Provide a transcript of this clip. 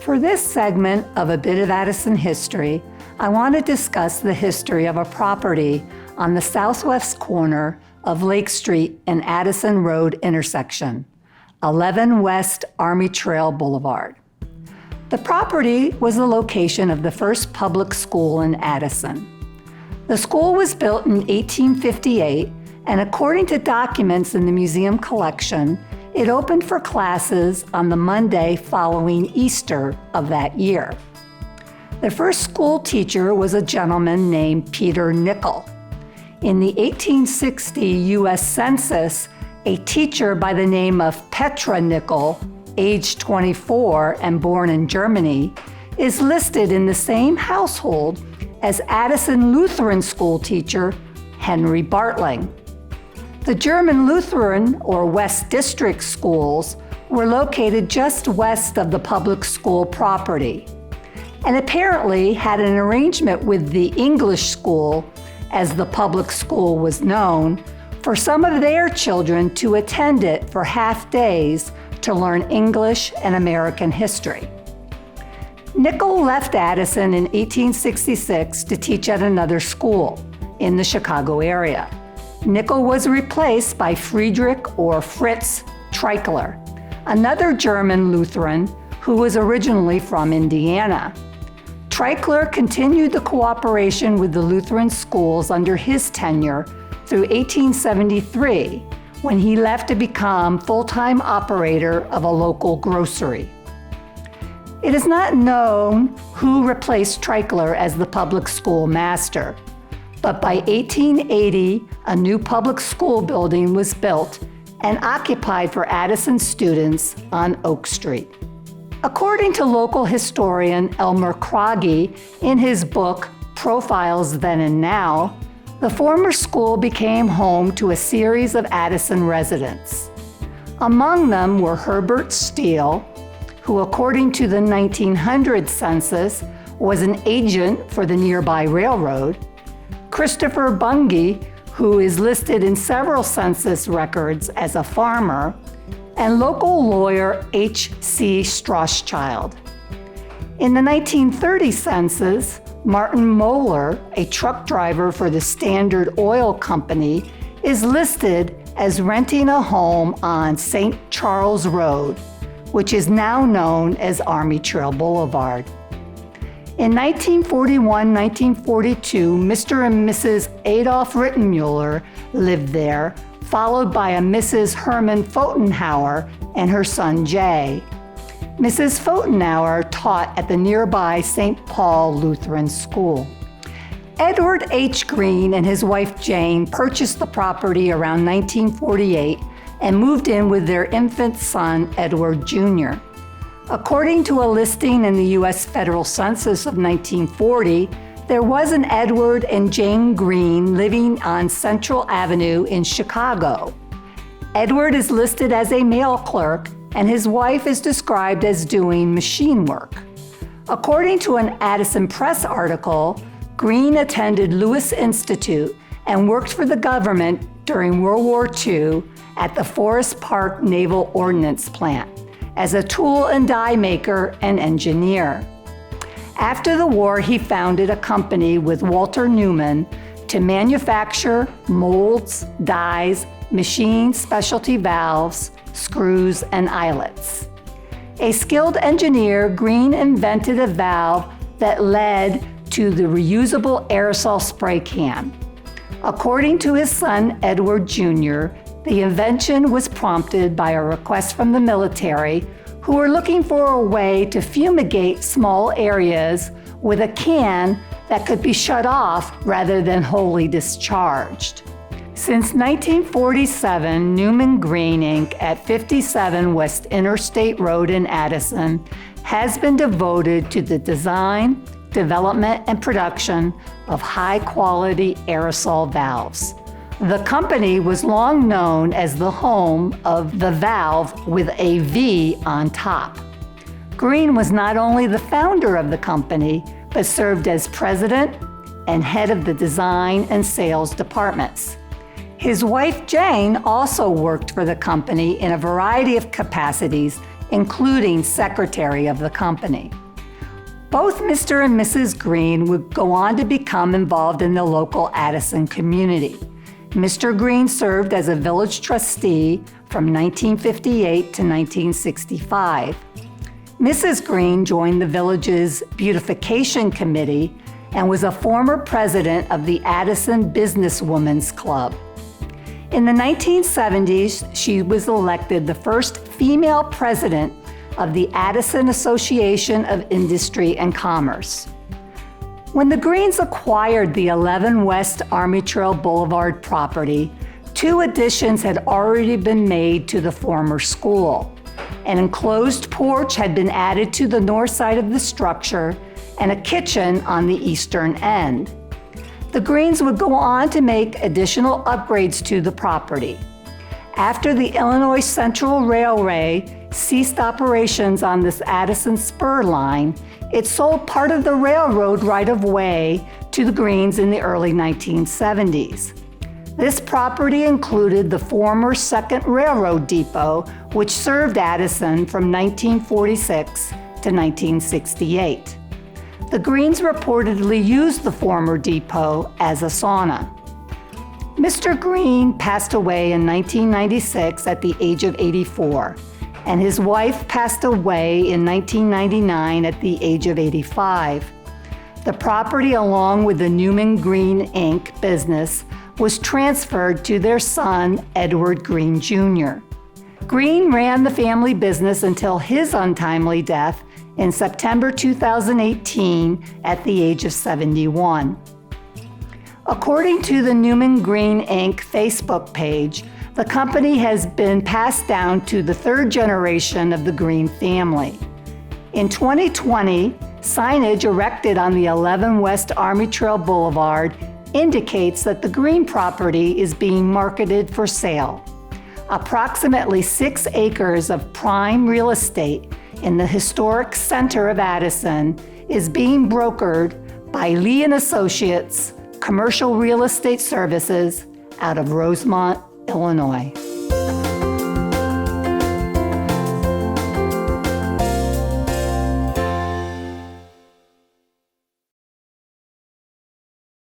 For this segment of A Bit of Addison History, I want to discuss the history of a property on the southwest corner of Lake Street and Addison Rd.intersection, 11 West Army Trail Blvd. The property was the location of the first public school in Addison. The school was built in 1858, and according to documents in the museum collection, it opened for classes on the Monday following Easter of that year. The first school teacher was a gentleman named Peter Nickel. In the 1860 U.S. Census, a teacher by the name of Petra Nickel, age 24 and born in Germany, is listed in the same household as Addison Lutheran school teacher Henry Bartling. The German Lutheran or West District schools were located just west of the public school property, and apparently had an arrangement with the English school, as the public school was known, for some of their children to attend it for half days to learn English and American history. Nickel left Addison in 1866 to teach at another school in the Chicago area. Nickel was replaced by Friedrich or Fritz Treichler, another German Lutheran who was originally from Indiana. Treichler continued the cooperation with the Lutheran schools under his tenure through 1873, when he left to become full-time operator of a local grocery. It is not known who replaced Treichler as the public school master, but by 1880, a new public school building was built and occupied for Addison students on Oak Street. According to local historian Elmer Croggy, in his book, Profiles Then and Now, the former school became home to a series of Addison residents. Among them were Herbert Steele, who according to the 1900 census was an agent for the nearby railroad, Christopher Bunge, who is listed in several census records as a farmer, and local lawyer H.C. Strauschild. In the 1930 census, Martin Moeller, a truck driver for the Standard Oil Company, is listed as renting a home on St. Charles Road, which is now known as Army Trail Blvd. In 1941-1942, Mr. and Mrs. Adolf Rittenmuller lived there, followed by a Mrs. Herman Pfotenhauer and her son Jay. Mrs. Pfotenhauer taught at the nearby St. Paul Lutheran School. Edward H. Green and his wife Jane purchased the property around 1948 and moved in with their infant son, Edward Jr. According to a listing in the U.S. Federal Census of 1940, there was an Edward and Jane Green living on Central Avenue in Chicago. Edward is listed as a mail clerk, and his wife is described as doing machine work. According to an Addison Press article, Green attended Lewis Institute and worked for the government during World War II at the Forest Park Naval Ordnance Plant as a tool and die maker and engineer. After the war, he founded a company with Walter Newman to manufacture molds, dies, machine specialty valves, screws, and eyelets. A skilled engineer, Green invented a valve that led to the reusable aerosol spray can. According to his son, Edward Jr., the invention was prompted by a request from the military, who were looking for a way to fumigate small areas with a can that could be shut off rather than wholly discharged. Since 1947, Newman Green Inc. at 57 West Interstate Road in Addison has been devoted to the design, development, and production of high-quality aerosol valves. The company was long known as the home of the valve with a V on top. Green was not only the founder of the company, but served as president and head of the design and sales departments. His wife Jane also worked for the company in a variety of capacities, including secretary of the company. Both Mr. and Mrs. Green would go on to become involved in the local Addison community. Mr. Green served as a village trustee from 1958 to 1965. Mrs. Green joined the village's beautification committee and was a former president of the Addison Businesswomen's Club. In the 1970s, she was elected the first female president of the Addison Association of Industry and Commerce. When the Greens acquired the 11 West Army Trail Boulevard property, 2 additions had already been made to the former school. An enclosed porch had been added to the north side of the structure and a kitchen on the eastern end. The Greens would go on to make additional upgrades to the property. After the Illinois Central Railway ceased operations on this Addison spur line, it sold part of the railroad right-of-way to the Greens in the early 1970s. This property included the former Second Railroad Depot, which served Addison from 1946 to 1968. The Greens reportedly used the former depot as a sauna. Mr. Green passed away in 1996 at the age of 84, and his wife passed away in 1999 at the age of 85. The property, along with the Newman Green Inc. business, was transferred to their son, Edward Green Jr. Green ran the family business until his untimely death in September 2018 at the age of 71. According to the Newman Green Inc. Facebook page, the company has been passed down to the 3rd generation of the Green family. In 2020, signage erected on the 11 West Army Trail Boulevard indicates that the Green property is being marketed for sale. Approximately 6 acres of prime real estate in the historic center of Addison is being brokered by Lee & Associates Commercial Real Estate Services out of Rosemont, Illinois.